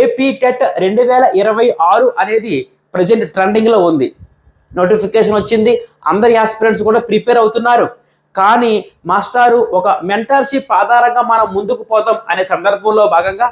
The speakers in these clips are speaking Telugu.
ఏపీ టెట్ 2026 అనేది ప్రజెంట్ ట్రెండింగ్లో ఉంది. నోటిఫికేషన్ వచ్చింది, అందరి ఆస్పిరెంట్స్ కూడా ప్రిపేర్ అవుతున్నారు. కానీ మాస్టారు ఒక మెంటర్షిప్ ఆధారంగా మనం ముందుకు పోతాం అనే సందర్భంలో భాగంగా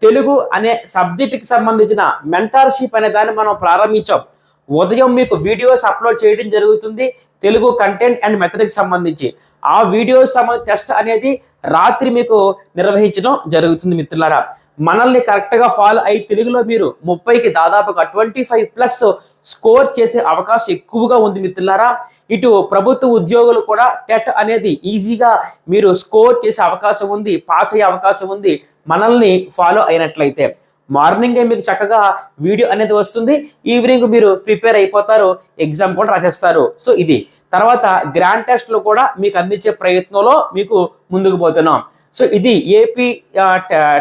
తెలుగు అనే సబ్జెక్ట్కి సంబంధించిన మెంటర్షిప్ అనే దాన్ని మనం ప్రారంభించాం. ఉదయం మీకు వీడియోస్ అప్లోడ్ చేయడం జరుగుతుంది తెలుగు కంటెంట్ అండ్ మెథడ్కి సంబంధించి. ఆ వీడియోస్ సంబంధించి టెస్ట్ అనేది రాత్రి మీకు నిర్వహించడం జరుగుతుంది మిత్రులారా. మనల్ని కరెక్ట్గా ఫాలో అయ్యి తెలుగులో మీరు 30కి దాదాపుగా 25+ స్కోర్ చేసే అవకాశం ఎక్కువగా ఉంది మిత్రులారా. ఇటు ప్రభుత్వ ఉద్యోగులు కూడా టెట్ అనేది ఈజీగా మీరు స్కోర్ చేసే అవకాశం ఉంది, పాస్ అయ్యే అవకాశం ఉంది మనల్ని ఫాలో అయినట్లయితే. మార్నింగే మీకు చక్కగా వీడియో అనేది వస్తుంది, ఈవినింగ్ మీరు ప్రిపేర్ అయిపోతారు, ఎగ్జామ్ కూడా రాసేస్తారు. సో ఇది తర్వాత గ్రాండ్ టెస్ట్లో కూడా మీకు అందించే ప్రయత్నంలో మీకు ముందుకు పోతున్నాం. సో ఇది ఏపీ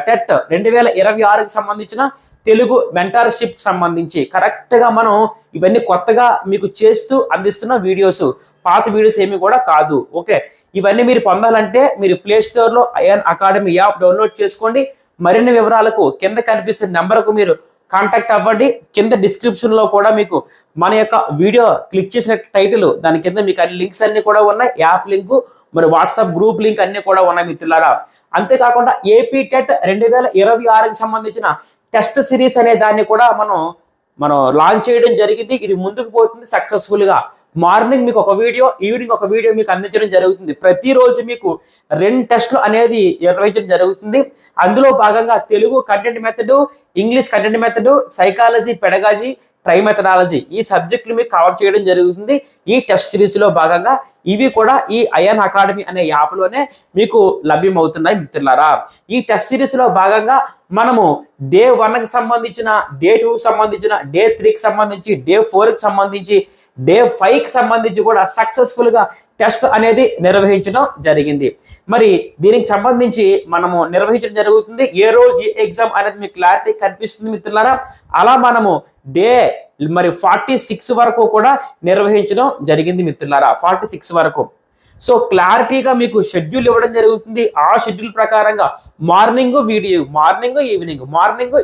టెట్ 2026కి సంబంధించిన తెలుగు మెంటర్షిప్ సంబంధించి కరెక్ట్గా మనం ఇవన్నీ కొత్తగా మీకు చేస్తూ అందిస్తున్న వీడియోస్, పాత వీడియోస్ ఏమి కూడా కాదు. ఓకే, ఇవన్నీ మీరు పొందాలంటే మీరు ప్లే స్టోర్లో అయాన్ అకాడమీ యాప్ డౌన్లోడ్ చేసుకోండి. మరిన్ని వివరాలకు కింద కనిపిస్తున్న నెంబర్కు మీరు కాంటాక్ట్ అవ్వండి. కింద డిస్క్రిప్షన్లో కూడా మీకు మన యొక్క వీడియో క్లిక్ చేసిన టైటిల్ దాని కింద మీకు అన్ని లింక్స్ అన్ని కూడా ఉన్నాయి, యాప్ లింకు మరి వాట్సాప్ గ్రూప్ లింక్ అన్ని కూడా ఉన్నాయి మిత్రులారా. అంతేకాకుండా ఏపీ టెట్ 2026కి సంబంధించిన టెస్ట్ సిరీస్ అనే దాన్ని కూడా మనం లాంచ్ చేయడం జరిగింది. ఇది ముందుకు పోతుంది సక్సెస్ఫుల్గా. మార్నింగ్ మీకు ఒక వీడియో, ఈవినింగ్ ఒక వీడియో మీకు అందించడం జరుగుతుంది. ప్రతిరోజు మీకు 2 టెస్టులు అనేది నిర్వహించడం జరుగుతుంది. అందులో భాగంగా Telugu content method, English content method, psychology, pedagogy, try methodology ఈ సబ్జెక్టులు మీకు కవర్ చేయడం జరుగుతుంది ఈ టెస్ట్ సిరీస్లో భాగంగా. ఇవి కూడా ఈ అయాన్ అకాడమీ అనే యాప్లోనే మీకు లభ్యమవుతున్నాయి మిత్రులారా. ఈ టెస్ట్ సిరీస్లో భాగంగా మనము డే 1కి సంబంధించిన, డే 2కి సంబంధించిన, డే 3కి సంబంధించి, డే 4కి సంబంధించి, డే 5కి సంబంధించి కూడా సక్సెస్ఫుల్గా టెస్ట్ అనేది నిర్వహించడం జరిగింది. మరి దీనికి సంబంధించి మనము నిర్వహించడం జరుగుతుంది. ఏ రోజు ఏ ఎగ్జామ్ అనేది మీకు క్లారిటీ కనిపిస్తుంది మిత్రులారా. అలా మనము డే 46 వరకు కూడా నిర్వహించడం జరిగింది మిత్రులారా, 46 వరకు. సో క్లారిటీగా మీకు షెడ్యూల్ ఇవ్వడం జరుగుతుంది. ఆ షెడ్యూల్ ప్రకారంగా మార్నింగ్ వీడియో, మార్నింగ్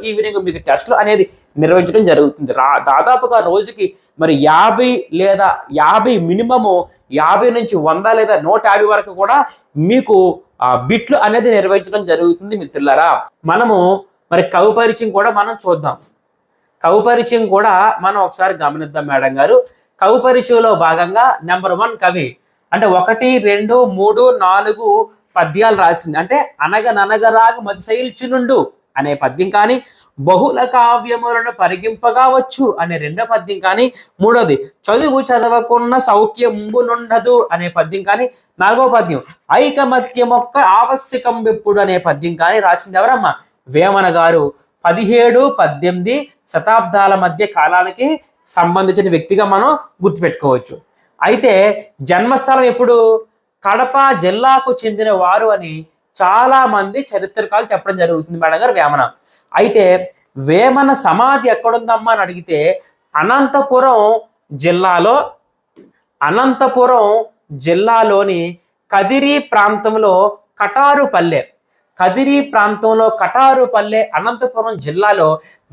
ఈవినింగ్ మీకు టెస్ట్లు అనేది నిర్వహించడం జరుగుతుంది. దాదాపుగా రోజుకి మరి 50 మినిమము 50 నుంచి 100 లేదా 150 వరకు కూడా మీకు బిట్లు అనేది నిర్వహించడం జరుగుతుంది మిత్రులారా. మనము మరి కవి పరిచయం కూడా మనం చూద్దాం. కవి పరిచయం కూడా మనం ఒకసారి గమనిద్దాం మేడం గారు. కవి పరిచయంలో భాగంగా నెంబర్ 1 కవి అంటే 1, 2, 3, 4 పద్యాలు రాసింది. అంటే అనగననగరాగ మతిశైల్చునుండు అనే పద్యం కానీ, బహుళ కావ్యములను పరిగింపగావచ్చు అనే 2వ పద్యం కానీ, 3వది చదువు చదవకున్న సౌఖ్యంబునుండదు అనే పద్యం కానీ, 4వ పద్యం ఐకమత్యమొక్క ఆవశ్యకం ఎప్పుడు అనే పద్యం కానీ రాసింది ఎవరమ్మా? వేమన గారు. 17, 18 శతాబ్దాల మధ్య కాలానికి సంబంధించిన వ్యక్తిగా మనం గుర్తుపెట్టుకోవచ్చు. అయితే జన్మస్థలం ఎప్పుడు? కడప జిల్లాకు చెందిన వారు అని చాలా మంది చరిత్రకారులు చెప్పడం జరుగుతుంది మేడం గారు వేమన. అయితే వేమన సమాధి ఎక్కడుందమ్మా అని అడిగితే అనంతపురం జిల్లాలోని కదిరి ప్రాంతంలో కటారుపల్లె అనంతపురం జిల్లాలో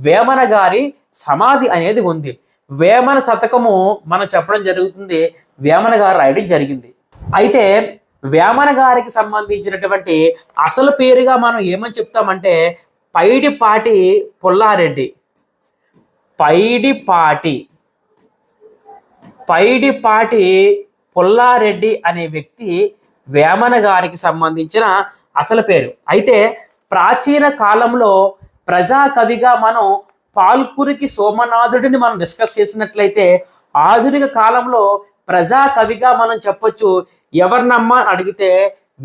వేమన గారి సమాధి అనేది ఉంది. వేమన శతకము మనం చెప్పడం జరుగుతుంది, వేమన గారు రాయడం జరిగింది. అయితే వేమన గారికి సంబంధించినటువంటి అసలు పేరుగా మనం ఏమని చెప్తామంటే పైడిపాటి పుల్లారెడ్డి అనే వ్యక్తి వేమన గారికి సంబంధించిన అసలు పేరు. అయితే ప్రాచీన కాలంలో ప్రజాకవిగా మనం పాల్కురికి సోమనాథుడిని మనం డిస్కస్ చేసినట్లయితే, ఆధునిక కాలంలో ప్రజాకవిగా మనం చెప్పొచ్చు ఎవరినమ్మా అని అడిగితే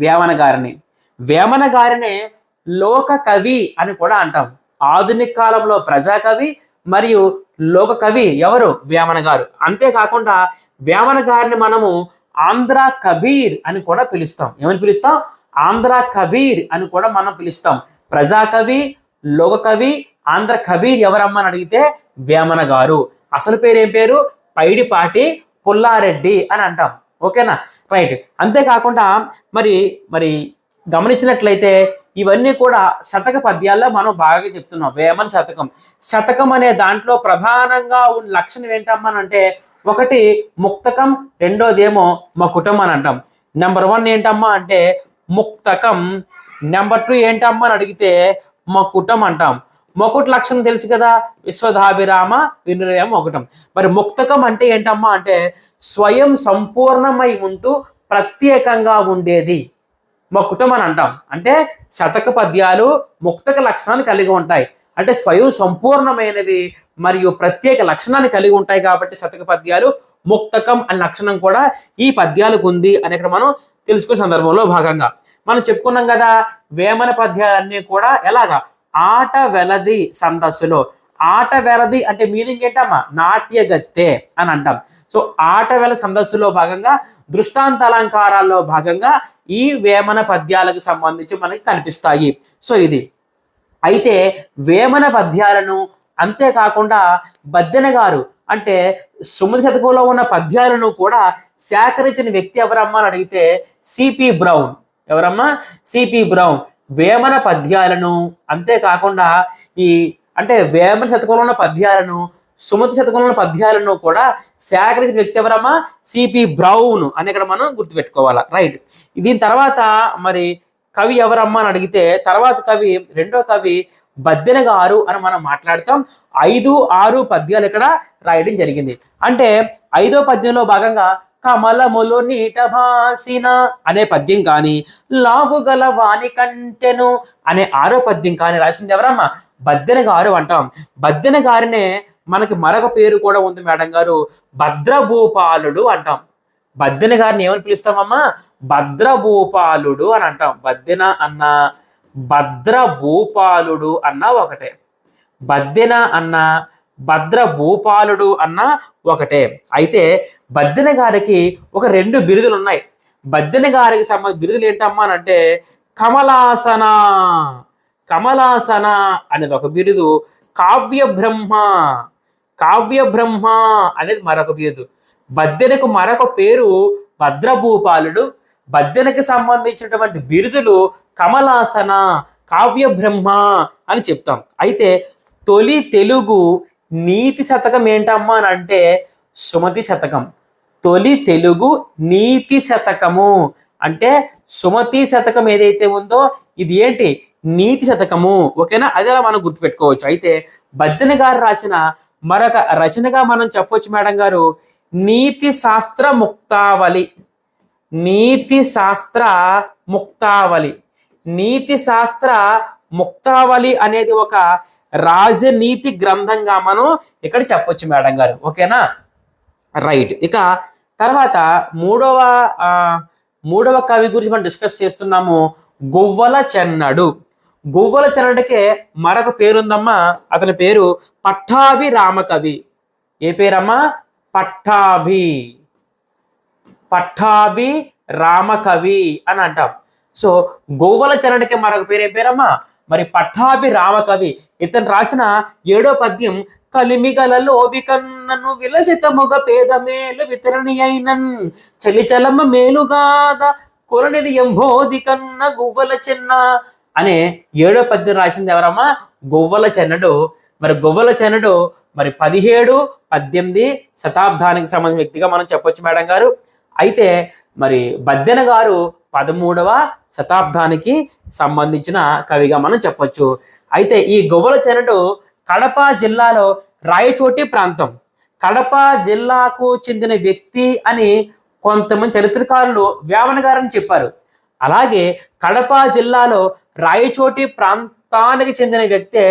వేమన గారిని లోక కవి అని కూడా అంటాం. ఆధునిక కాలంలో ప్రజాకవి మరియు లోక కవి ఎవరు? వేమన గారు. అంతేకాకుండా వేమన గారిని మనము ఆంధ్ర కబీర్ అని కూడా పిలుస్తాం. ఏమని పిలుస్తాం? ఆంధ్ర కబీర్ అని కూడా మనం పిలుస్తాం. ప్రజాకవి, లోకకవి, ఆంధ్ర కబీర్ ఎవరమ్మా అని అడిగితే వేమన గారు. అసలు పేరు ఏం పేరు? పైడిపాటి పుల్లారెడ్డి అని అంటాం. ఓకేనా, రైట్. అంతేకాకుండా మరి గమనించినట్లయితే ఇవన్నీ కూడా శతక పద్యాల్లో మనం బాగా చెప్తున్నాం. వేమన శతకం. శతకం అనే దాంట్లో ప్రధానంగా ఉన్న లక్షణం ఏంటమ్మానంటే, ఒకటి ముక్తకం, రెండోదేమో మకుటం అని అంటాం. నెంబర్ 1 ఏంటమ్మా అంటే ముక్తకం, నెంబర్ 2 ఏంటమ్మా అని అడిగితే మకుటం అంటాం. మకుట లక్షణం తెలుసు కదా, విశ్వధాభిరామ వినురయం మకుటం. మరి ముక్తకం అంటే ఏంటమ్మా అంటే స్వయం సంపూర్ణమై ఉంటూ ప్రత్యేకంగా ఉండేది మకుటం అని అంటాం. అంటే శతక పద్యాలు ముక్తక లక్షణాన్ని కలిగి ఉంటాయి. అంటే స్వయం సంపూర్ణమైనవి మరియు ప్రత్యేక లక్షణాన్ని కలిగి ఉంటాయి కాబట్టి శతక పద్యాలు ముక్తకం అనే లక్షణం కూడా ఈ పద్యాలకు ఉంది అని ఇక్కడ మనం తెలుసుకునే సందర్భంలో భాగంగా మనం చెప్పుకున్నాం కదా. వేమన పద్యాలన్నీ కూడా ఎలాగా ఆట వెలది ఛందస్సులో. ఆట వెలది అంటే మీనింగ్ ఏంటమ్మా, నాట్యగత్తె అని అంటాం. సో ఆట వెల ఛందస్సులో భాగంగా దృష్టాంత అలంకారాల్లో భాగంగా ఈ వేమన పద్యాలకు సంబంధించి మనకి కనిపిస్తాయి. సో ఇది అయితే వేమన పద్యాలను అంతేకాకుండా బద్దెన గారు అంటే సుమతి శతకంలో ఉన్న పద్యాలను కూడా సేకరించిన వ్యక్తి ఎవరమ్మా అని అడిగితే సిపి బ్రౌన్. ఎవరమ్మా? C P Brown. వేమన పద్యాలను అంతేకాకుండా ఈ అంటే వేమన శతకంలో ఉన్న పద్యాలను సుమతి శతకంలో ఉన్న పద్యాలను కూడా సేకరించిన వ్యక్తి ఎవరమ్మా? సిపి బ్రౌన్ అని ఇక్కడ మనం గుర్తుపెట్టుకోవాలా. రైట్. దీని తర్వాత మరి కవి ఎవరమ్మా అని అడిగితే తర్వాత కవి రెండో కవి బద్దెన గారు అని మనం మాట్లాడతాం. 5, 6 పద్యాలు ఇక్కడ రాయడం జరిగింది. అంటే 5వ పద్యంలో భాగంగా కమలములు నీట భాసిన అనే పద్యం కానీ, లావుగల వాని కంటెను అనే 6వ పద్యం కానీ రాసింది ఎవరమ్మా? బద్దెన గారు అంటాం. బద్దెన గారినే మనకి మరొక పేరు కూడా ఉంది మేడం గారు, భద్రభూపాలుడు అంటాం. బద్దెన గారిని ఏమని పిలుస్తామమ్మా? భద్రభూపాలుడు అని అంటాం. బద్దెన అన్న భద్రభూపాలుడు అన్న ఒకటే. బద్దెన అన్న భద్రభూపాలుడు అన్న ఒకటే. అయితే బద్దెన గారికి ఒక 2 బిరుదులు ఉన్నాయి. బద్దెన గారికి సంబంధించిన బిరుదులు ఏంటమ్మా అంటే కమలాసన. కమలాసన అనేది ఒక బిరుదు. కావ్య బ్రహ్మ. కావ్య బ్రహ్మ అనేది మరొక బిరుదు. బద్దెనకు మరొక పేరు భద్రభూపాలుడు. బద్దెనకి సంబంధించినటువంటి బిరుదులు కమలాసన, కావ్య బ్రహ్మ అని చెప్తాం. అయితే తొలి తెలుగు నీతి శతకం ఏంటమ్మా అని అంటే సుమతి శతకం. తొలి తెలుగు నీతి శతకము అంటే సుమతి శతకం ఏదైతే ఉందో ఇది ఏంటి? నీతి శతకము. ఓకేనా? అదే మనం గుర్తుపెట్టుకోవచ్చు. అయితే బద్దెన గారు రాసిన మరొక రచనగా మనం చెప్పొచ్చు మేడం గారు, నీతి శాస్త్ర ముక్తావళి. నీతి శాస్త్ర ముక్తావళి. నీతి శాస్త్ర ముక్తావళి అనేది ఒక రాజనీతి గ్రంథంగా మనం ఇక్కడ చెప్పొచ్చు మేడం గారు. ఓకేనా? రైట్. ఇక తర్వాత మూడవ కవి గురించి మనం డిస్కస్ చేస్తున్నాము, గువ్వల చెన్నడు. గువ్వల చెన్నడికే మరొక పేరుందమ్మా. అతని పేరు పట్టాభి రామకవి. ఏ పేరమ్మా? పట్టాభి. పట్టాభి రామకవి అని అంటాం. సో గువ్వల చెన్నడికి మరొక పేరు ఏం పేరమ్మా? మరి పట్టాభి రామకవి. ఇతను రాసిన 7వ పద్యం కలిమిగలలో కన్నను విలసితముగ పేద మేలు వితరణి అయినన్ చలిచలమ్మ మేలుగాద కొలనిది ఎంబోది కన్న గువ్వల చెన్న అనే 7వ పద్యం రాసింది ఎవరమ్మా? గువ్వల చెన్నడు. మరి గువ్వల చెన్నడు మరి 17, 18 శతాబ్దానికి సంబంధించిన వ్యక్తిగా మనం చెప్పొచ్చు మేడం గారు. అయితే మరి బద్దెన గారు 13వ శతాబ్దానికి సంబంధించిన కవిగా మనం చెప్పొచ్చు. అయితే ఈ గువ్వల చెన్నడు కడప జిల్లాలో రాయచోటి ప్రాంతం, కడప జిల్లాకు చెందిన వ్యక్తి అని కొంతమంది చరిత్రకారులు వేమన గారని చెప్పారు. అలాగే కడప జిల్లాలో రాయచోటి ప్రాంతానికి చెందిన వ్యక్తే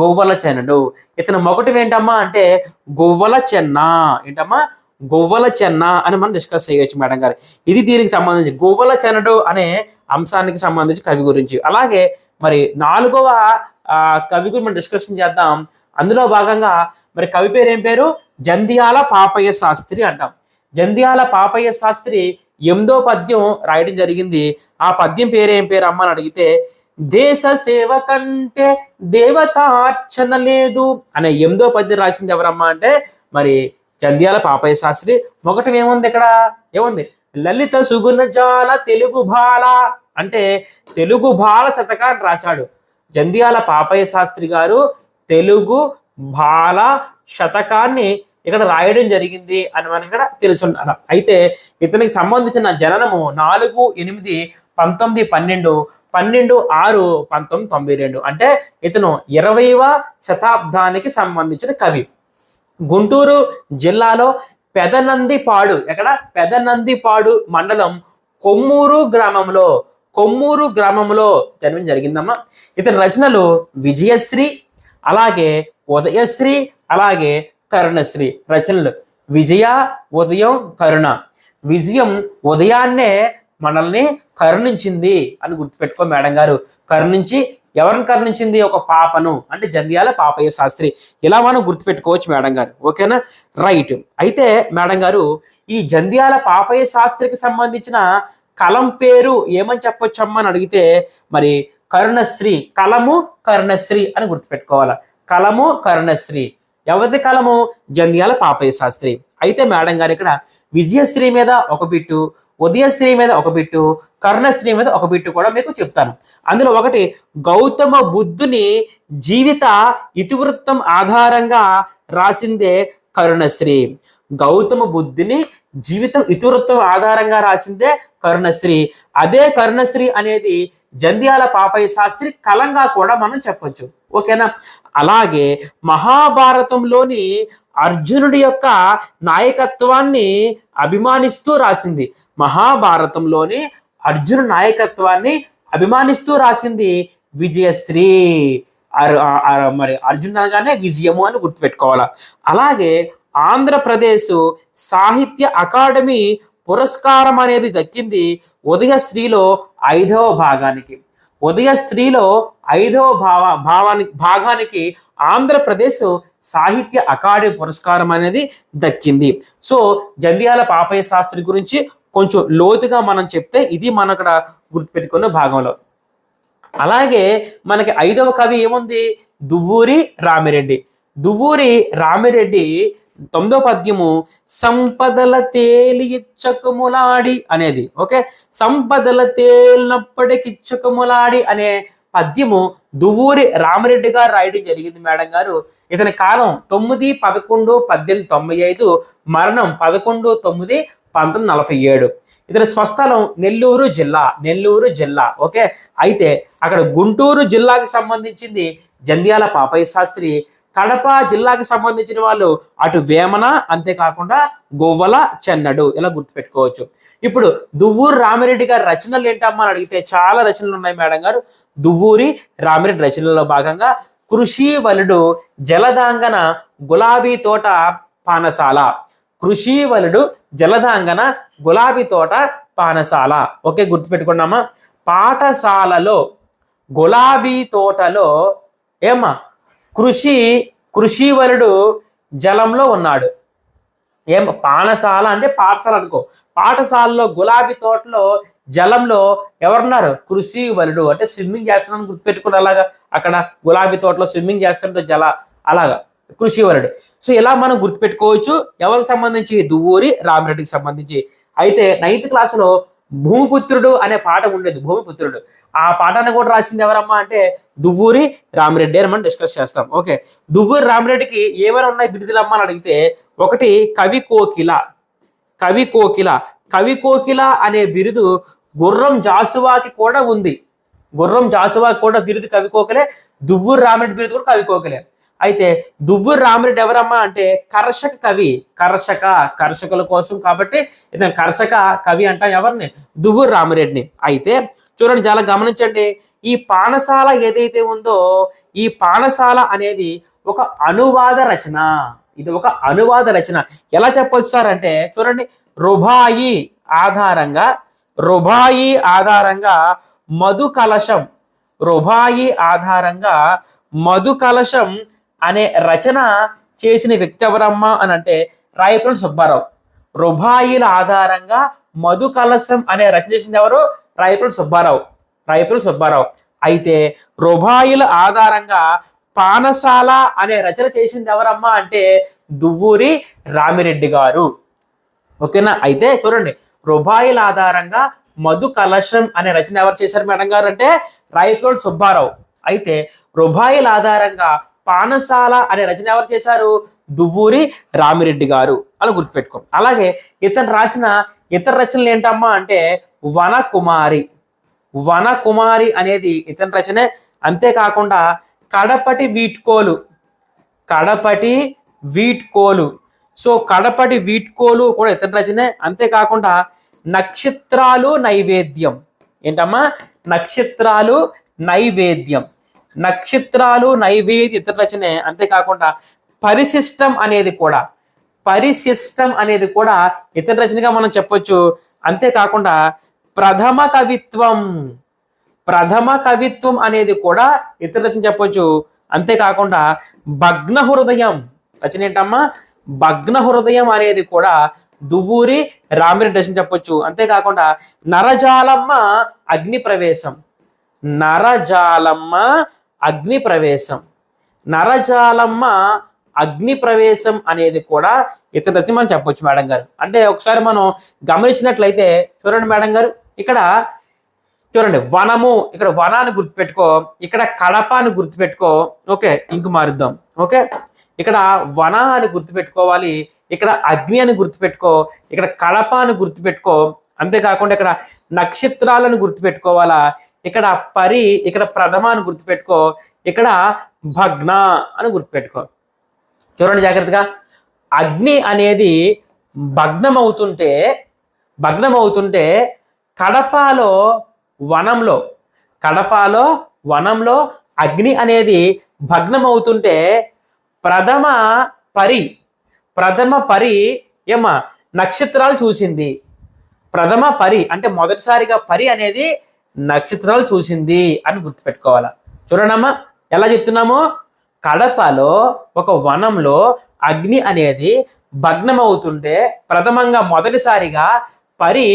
గువ్వల చెన్నడు. ఇతను మొదటి ఏంటమ్మా అంటే గువ్వల చెన్న. ఏంటమ్మా? గువ్వల చెన్న అని మనం డిస్కస్ చేయవచ్చు మేడం గారు. ఇది దీనికి సంబంధించి గువ్వల చెన్నడు అనే అంశానికి సంబంధించి కవి గురించి. అలాగే మరి 4వ కవి గురించి మనం డిస్కషన్ చేద్దాం. అందులో భాగంగా మరి కవి పేరు ఏం పేరు? జంధ్యాల పాపయ్య శాస్త్రి అంటాం. జంధ్యాల పాపయ్య శాస్త్రి 8వ పద్యం రాయడం జరిగింది. ఆ పద్యం పేరు ఏం పేరు అమ్మని అడిగితే దేశ సేవ కంటే దేవతార్చన లేదు అనే 8వ పద్యం రాసింది ఎవరమ్మా అంటే మరి జంధ్యాల పాపయ్య శాస్త్రి. ఒకటి ఏముంది ఇక్కడ? ఏముంది? లలిత సుగుణ జాల తెలుగు బాల అంటే తెలుగు బాల శతకాన్ని రాశాడు. జంధ్యాల పాపయ్య శాస్త్రి గారు తెలుగు బాల శతకాన్ని ఇక్కడ రాయడం జరిగింది అని మనం ఇక్కడ తెలుసుంటారు. అయితే ఇతనికి సంబంధించిన జననము 4/8/1912, 12/6/1992. అంటే ఇతను 20వ శతాబ్దానికి సంబంధించిన కవి. గుంటూరు జిల్లాలో పెదనందిపాడు, పెదనందిపాడు మండలం కొమ్మూరు గ్రామంలో జన్మం జరిగిందమ్మా. ఇతని రచనలు విజయశ్రీ, అలాగే ఉదయశ్రీ, అలాగే కరుణశ్రీ రచనలు. విజయ, ఉదయం, కరుణ. విజయం ఉదయాన్నే మనల్ని కరుణించింది అని గుర్తుపెట్టుకో మేడం గారు. కరుణించి ఎవరిని కరుణించింది? ఒక పాపను, అంటే జంధ్యాల పాపయ్య శాస్త్రి. ఇలా మనం గుర్తుపెట్టుకోవచ్చు మేడం గారు. ఓకేనా? రైట్. అయితే మేడం గారు ఈ జంధ్యాల పాపయ్య శాస్త్రికి సంబంధించిన కలం పేరు ఏమని చెప్పొచ్చమ్మా అని అడిగితే మరి కరుణశ్రీ. కలము కరుణశ్రీ అని గుర్తుపెట్టుకోవాలి. కలము కరుణశ్రీ. ఎవరిది కలము? జంధ్యాల పాపయ్య శాస్త్రి. అయితే మేడం గారు ఇక్కడ విజయశ్రీ మీద ఒక బిట్టు, ఉదయశ్రీ మీద ఒక బిట్టు, కరుణశ్రీ మీద ఒక బిట్టు కూడా మీకు చెప్తాను. అందులో ఒకటి, గౌతమ బుద్ధుని జీవిత ఇతివృత్తం ఆధారంగా రాసిందే కరుణశ్రీ. గౌతమ బుద్ధుని జీవితం ఇతివృత్తం ఆధారంగా రాసిందే కరుణశ్రీ. అదే కరుణశ్రీ అనేది జంధ్యాల పాపయ్య శాస్త్రి కలంగా కూడా మనం చెప్పొచ్చు. ఓకేనా? అలాగే మహాభారతంలోని అర్జునుడి యొక్క నాయకత్వాన్ని అభిమానిస్తూ రాసింది. మహాభారతంలోని అర్జును నాయకత్వాన్ని అభిమానిస్తూ రాసింది విజయశ్రీ. మరి అర్జున్ అనగానే విజయము అని గుర్తుపెట్టుకోవాలి. అలాగే ఆంధ్రప్రదేశ్ సాహిత్య అకాడమీ పురస్కారం అనేది దక్కింది ఉదయశ్రీలో 5వ భాగానికి. ఉదయశ్రీలో 5వ భాగానికి ఆంధ్రప్రదేశ్ సాహిత్య అకాడమీ పురస్కారం అనేది దక్కింది. సో జంధ్యాల పాపయ్య శాస్త్రి గురించి కొంచెం లోతుగా మనం చెప్తే ఇది మనం అక్కడ గుర్తుపెట్టుకున్న భాగంలో. అలాగే మనకి 5వ కవి ఏముంది? దువ్వూరి రామిరెడ్డి. దువ్వూరి రామిరెడ్డి 9వ పద్యము సంపదల తేలిచ్చకములాడి అనేది. ఓకే, సంపదల తేలినప్పటికిచ్చకములాడి అనే పద్యము దువ్వూరి రామిరెడ్డి గారు రాయడం జరిగింది మేడం గారు. ఇతని కాలం 9/11/1895, మరణం 11/9/1947. ఇతని స్వస్థలం నెల్లూరు జిల్లా. ఓకే, అయితే అక్కడ గుంటూరు జిల్లాకి సంబంధించింది జంధ్యాల పాపయ్య శాస్త్రి. కడప జిల్లాకి సంబంధించిన వాళ్ళు అటు వేమన, అంతేకాకుండా గోవల, చెన్నడు, ఇలా గుర్తుపెట్టుకోవచ్చు. ఇప్పుడు దువ్వూరి రామిరెడ్డి గారి రచనలు ఏంటమ్మా అని అడిగితే చాలా రచనలు ఉన్నాయి మేడం గారు. దువ్వూరి రామిరెడ్డి రచనల్లో భాగంగా కృషివలుడు, జలదాంగన, గులాబీ తోట, పానసాల. కృషివలుడు, జలదాంగన, గులాబీ తోట, పానసాల. ఓకే, గుర్తుపెట్టుకున్నామా? పాఠశాలలో, గులాబీ తోటలో ఏమ్మా కృషివలుడు జలంలో ఉన్నాడు. పానసాల అంటే పాఠశాల అనుకో. పాఠశాలలో, గులాబీ తోటలో, జలంలో ఎవరున్నారు? కృషివలుడు. అంటే స్విమ్మింగ్ చేస్తున్నాను గుర్తుపెట్టుకుని అలాగా అక్కడ గులాబీ తోటలో స్విమ్మింగ్ చేస్తుంటే అలాగా కృషివలుడు. సో ఇలా మనం గుర్తుపెట్టుకోవచ్చు. ఎవరికి సంబంధించి? దువ్వూరి రామిరెడ్డికి సంబంధించి. అయితే 9th క్లాసులో భూమిపుత్రుడు అనే పాట ఉండేది. భూమిపుత్రుడు, ఆ పాఠాన్ని కూడా రాసింది ఎవరమ్మా అంటే దువ్వూరి రామిరెడ్డి అని మనం డిస్కస్ చేస్తాం. ఓకే, దువ్వూరి రామిరెడ్డికి ఏమైనా ఉన్నాయి బిరుదులమ్మా అని అడిగితే ఒకటి కవి కోకిల అనే బిరుదు గుర్రం జాసువాకి కూడా ఉంది. గుర్రం జాసువాకి కూడా బిరుదు కవి కోకిలే. దువ్వూరి రామిరెడ్డి బిరుదు కూడా కవి కోకిలే. అయితే దువ్వూరి రామిరెడ్డి ఎవరమ్మా అంటే కర్షక కవి. కర్షకుల కోసం కాబట్టి ఇతను కర్షక కవి అంటాం ఎవరిని? దువ్వూరి రామిరెడ్డిని. అయితే చూడండి, చాలా గమనించండి. ఈ పానసాల ఏదైతే ఉందో ఈ పానసాల అనేది ఒక అనువాద రచన. ఇది ఒక అనువాద రచన. ఎలా చెప్పొచ్చు సార్ అంటే చూడండి, రుబాయి ఆధారంగా మధు కలశం అనే రచన చేసిన వ్యక్తి ఎవరమ్మా అని అంటే రాయప్రోలు సుబ్బారావు. రుబాయిల ఆధారంగా మధు కలశం అనే రచన చేసింది ఎవరు? రాయప్రోలు సుబ్బారావు. అయితే రుబాయిల ఆధారంగా పానసాల అనే రచన చేసింది ఎవరమ్మా అంటే దువ్వూరి రామిరెడ్డి గారు. ఓకేనా? అయితే చూడండి, రుబాయిల ఆధారంగా మధు కలశం అనే రచన ఎవరు చేశారు మేడం గారు అంటే రాయప్రోడ్ సుబ్బారావు. అయితే రుబాయిల ఆధారంగా పానసాల అనే రచన ఎవరు చేశారు? దువ్వూరి రామిరెడ్డి గారు. అలా గుర్తుపెట్టుకో. అలాగే ఇతను రాసిన ఇతర రచనలు ఏంటమ్మా అంటే వనకుమారి. వనకుమారి అనేది ఇతని రచనే. అంతేకాకుండా కడపటి వీడ్కోలు. కడపటి వీడ్కోలు. సో కడపటి వీడ్కోలు కూడా ఇతని రచనే. అంతేకాకుండా నక్షత్రాలు నైవేద్యం. ఏంటమ్మా? నక్షత్రాలు నైవేద్యం. నక్షత్రాలు నైవేద్యం ఇతర రచనే. అంతేకాకుండా పరిశిష్టం అనేది కూడా ఇతర రచనగా మనం చెప్పొచ్చు. అంతేకాకుండా ప్రథమ కవిత్వం అనేది కూడా ఇతర రచన చెప్పొచ్చు. అంతేకాకుండా భగ్న హృదయం రచన ఏంటమ్మా? భగ్న హృదయం అనేది కూడా దువ్వూరి రామిరెడ్డి రచన చెప్పొచ్చు. అంతేకాకుండా నరజాలమ్మ అగ్నిప్రవేశం. నరజాలమ్మ అగ్నిప్రవేశం అనేది కూడా ఇతర రచన మనం చెప్పొచ్చు మేడం గారు. అంటే ఒకసారి మనం గమనించినట్లయితే చూడండి మేడం గారు, ఇక్కడ చూడండి వనము, ఇక్కడ వనాన్ని గుర్తుపెట్టుకో, ఇక్కడ కడప అని గుర్తుపెట్టుకో. ఓకే, ఇంక మారుద్దాం. ఓకే, ఇక్కడ వన అని గుర్తుపెట్టుకోవాలి, ఇక్కడ అగ్ని అని గుర్తుపెట్టుకో, ఇక్కడ కడప అని గుర్తుపెట్టుకో. అంతేకాకుండా ఇక్కడ నక్షత్రాలను గుర్తుపెట్టుకోవాలా, ఇక్కడ పరి, ఇక్కడ ప్రథమ అని గుర్తుపెట్టుకో, ఇక్కడ భగ్న అని గుర్తుపెట్టుకో. చూడండి జాగ్రత్తగా, అగ్ని అనేది భగ్నమవుతుంటే కడపలో వనంలో అగ్ని అనేది భగ్నమవుతుంటే ప్రథమ పరి ఏమా నక్షత్రాలు చూసింది. ప్రథమ పరి అంటే మొదటిసారిగా పరి అనేది నక్షత్రాలు చూసింది అని గుర్తుపెట్టుకోవాలా. చూడండమ్మా ఎలా చెప్తున్నామో, కడపలో ఒక వనంలో అగ్ని అనేది భగ్నమవుతుంటే ప్రథమంగా మొదటిసారిగా పరి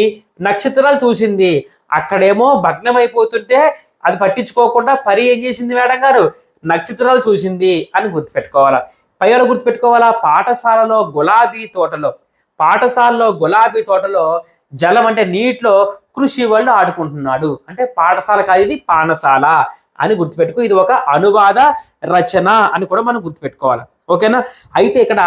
నక్షత్రాలు చూసింది. అక్కడేమో భగ్నమైపోతుంటే అది పట్టించుకోకుండా పరి ఏం చేసింది మేడం గారు? నక్షత్రాలు చూసింది అని గుర్తుపెట్టుకోవాలా. పైన గుర్తుపెట్టుకోవాలా, పాఠశాలలో గులాబీ తోటలో జలం అంటే నీటిలో కృషి వాళ్ళు ఆడుకుంటున్నాడు. అంటే పాఠశాల కాదు, ఇది పానశాల అని గుర్తుపెట్టుకో. ఇది ఒక అనువాద రచన అని కూడా మనం గుర్తుపెట్టుకోవాలి. ఓకేనా? అయితే ఇక్కడ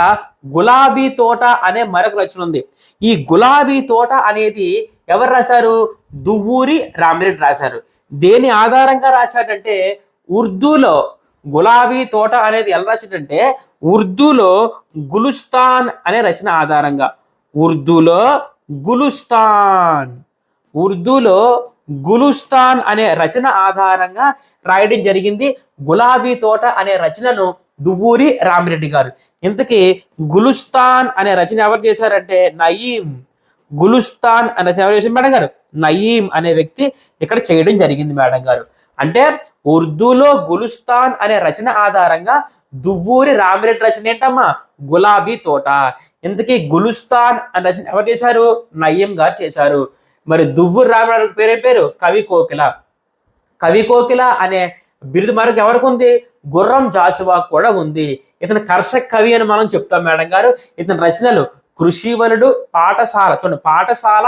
గులాబీ తోట అనే మరొక రచన ఉంది. ఈ గులాబీ తోట అనేది ఎవరు రాశారు? దువ్వూరి రామిరెడ్డి రాశారు. దేని ఆధారంగా రాశాడంటే ఉర్దూలో. గులాబీ తోట అనేది ఎలా రాశాడంటే ఉర్దూలో గులుస్తాన్ అనే రచన ఆధారంగా. ఉర్దూలో గులుస్తాన్ అనే రచన ఆధారంగా రాయడం జరిగింది. గులాబీ తోట అనే రచనను దువ్వూరి రామిరెడ్డి గారు. ఇంతకీ గులుస్తాన్ అనే రచన ఎవరు చేశారంటే నయీం. గులుస్తాన్ అనే రచన ఎవరు చేశారు మేడం గారు? నయీం అనే వ్యక్తి ఇక్కడ చేయడం జరిగింది మేడం గారు. అంటే ఉర్దూలో గులుస్తాన్ అనే రచన ఆధారంగా దువ్వూరి రామిరెడ్డి రచన ఏంటమ్మా? గులాబీ తోట. ఇంతకీ గులుస్తాన్ అనే రచన ఎవరు చేశారు? నయీం గారు చేశారు. మరి దువ్వూరి రామిరెడ్డి పేరు కవి కోకిల అనే బిరుదు మరొక ఎవరికి ఉంది? గుర్రం జాషువా కూడా ఉంది. ఇతను కర్షక కవి అని మనం చెప్తాం మేడం గారు. ఇతని రచనలు కృషివలుడు, పాఠశాల, చూడండి పాఠశాల,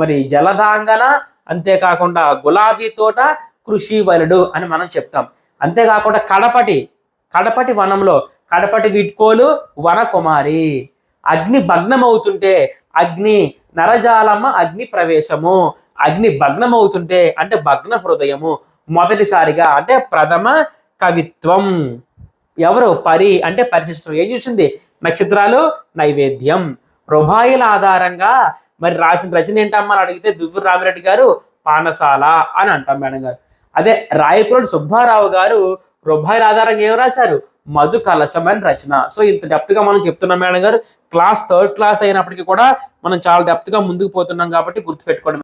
మరి జలదాంగన, అంతేకాకుండా గులాబీ తోట, కృషివలుడు అని మనం చెప్తాం. అంతేకాకుండా కడపటి వనంలో కడపటి వీడ్కోలు, వనకుమారి. అగ్ని భగ్నమవుతుంటే అగ్ని నరజాలమ్మ అగ్ని ప్రవేశము. అగ్ని భగ్నమవుతుంటే అంటే భగ్న హృదయము. మొదటిసారిగా అంటే ప్రథమ కవిత్వం. ఎవరు? పరి అంటే పరిశిష్టం. ఏం చూసింది? నక్షత్రాలు నైవేద్యం. రుబాయిల ఆధారంగా మరి రాసిన రచన ఏంటమ్మా అని అడిగితే దువ్వూరి రామిరెడ్డి గారు పానసాల అని అంటాం మేడం గారు. అదే రాయప్రోడ్ సుబ్బారావు గారు రుబాయిల ఆధారంగా ఏం రాశారు? మధు కలశం అని రచన. సో ఇంత డెప్త్ గా మనం చెప్తున్నాం మేడం గారు. క్లాస్ 3rd క్లాస్ అయినప్పటికీ కూడా మనం చాలా డెప్త్ గా ముందుకు పోతున్నాం కాబట్టి గుర్తుపెట్టుకోండి.